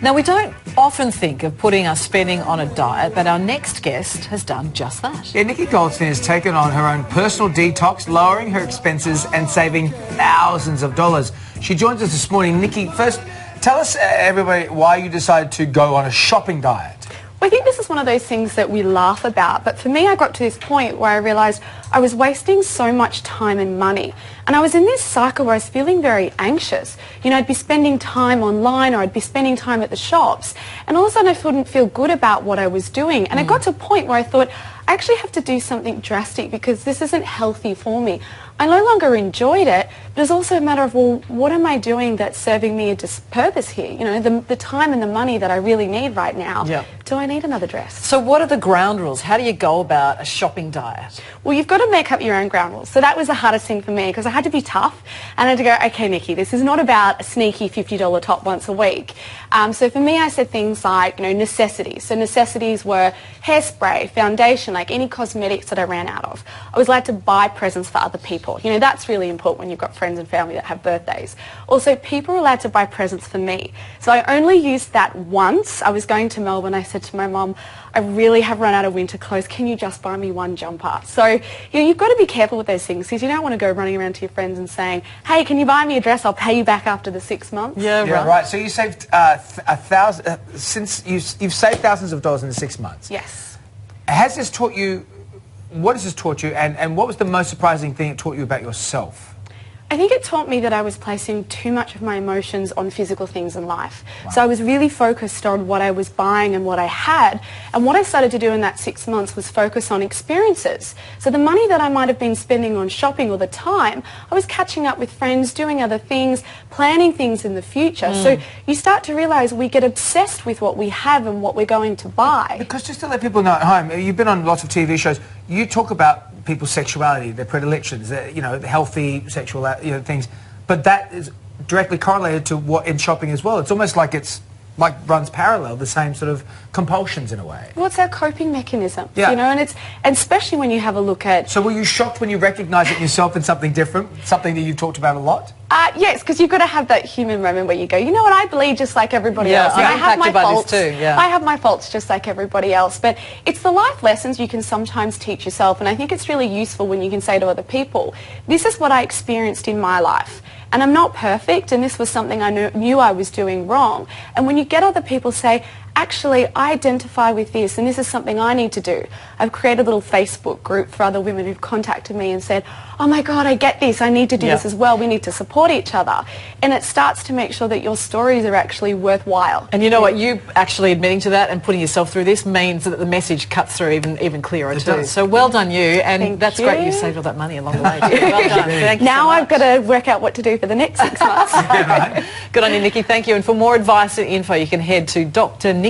Now, we don't often think of putting our spending on a diet, but our next guest has done just that. Yeah, Nikki Goldstein has taken on her own personal detox, lowering her expenses and saving thousands of dollars. She joins us this morning. Nikki, first, tell us, everybody, why you decided to go on a shopping diet. Well, I think this is one of those things that we laugh about, but for me I got to this point where I realised I was wasting so much time and money, and I was in this cycle where I was feeling very anxious. You know, I'd be spending time online or I'd be spending time at the shops, and all of a sudden I wouldn't feel good about what I was doing, and I got to a point where I thought I actually have to do something drastic because this isn't healthy for me. I no longer enjoyed it, but it's also a matter of, well, what am I doing that's serving me a purpose here? You know, the time and the money that I really need right now. Yeah. Do I need another dress? So what are the ground rules? How do you go about a shopping diet? Well, you've got to make up your own ground rules. So that was the hardest thing for me because I had to be tough and I had to go, okay, Nikki, this is not about a sneaky $50 top once a week. So for me, I said things like, you know, necessities. So necessities were hairspray, foundation, like any cosmetics that I ran out of. I was allowed to buy presents for other people. You know, that's really important when you've got friends and family that have birthdays. Also, people are allowed to buy presents for me. So I only used that once. I was going to Melbourne. I said to my mum, I really have run out of winter clothes. Can you just buy me one jumper? So, you know, you've got to be careful with those things because you don't want to go running around to your friends and saying, hey, can you buy me a dress? I'll pay you back after the 6 months. Yeah, right. So you saved since you've saved thousands of dollars in the 6 months. Yes. Has this taught you, what has this taught you, and what was the most surprising thing it taught you about yourself? I think it taught me that I was placing too much of my emotions on physical things in life. Wow. So I was really focused on what I was buying and what I had. And what I started to do in that 6 months was focus on experiences. So the money that I might have been spending on shopping all the time, I was catching up with friends, doing other things, planning things in the future. So you start to realise we get obsessed with what we have and what we're going to buy. Because just to let people know at home, you've been on lots of TV shows, you talk about people's sexuality, their predilections, you know, the healthy sexual things, but that is directly correlated to what in shopping as well. It's almost like runs parallel, the same sort of compulsions in a way. Well, it's our coping mechanism, yeah. You know, and especially when you have a look at... So were you shocked when you recognised it yourself in something different, something that you've talked about a lot? Yes, because you've got to have that human moment where you go, you know what, I bleed just like everybody else. Yeah, I have my faults too, yeah. I have my faults just like everybody else. But it's the life lessons you can sometimes teach yourself, and I think it's really useful when you can say to other people, this is what I experienced in my life. And I'm not perfect, and this was something I knew I was doing wrong. And when you get other people say, actually, I identify with this, and this is something I need to do. I've created a little Facebook group for other women who've contacted me and said, oh my God, I get this, I need to do this as well, we need to support each other. And it starts to make sure that your stories are actually worthwhile. And you know what, you actually admitting to that and putting yourself through this means that the message cuts through even clearer too. So well done you, and that's great you saved all that money along the way too. Well done. Thank you now so I've got to work out what to do for the next 6 months. Good on you, Nikki. Thank you. And for more advice and info, you can head to drnikki.com.au.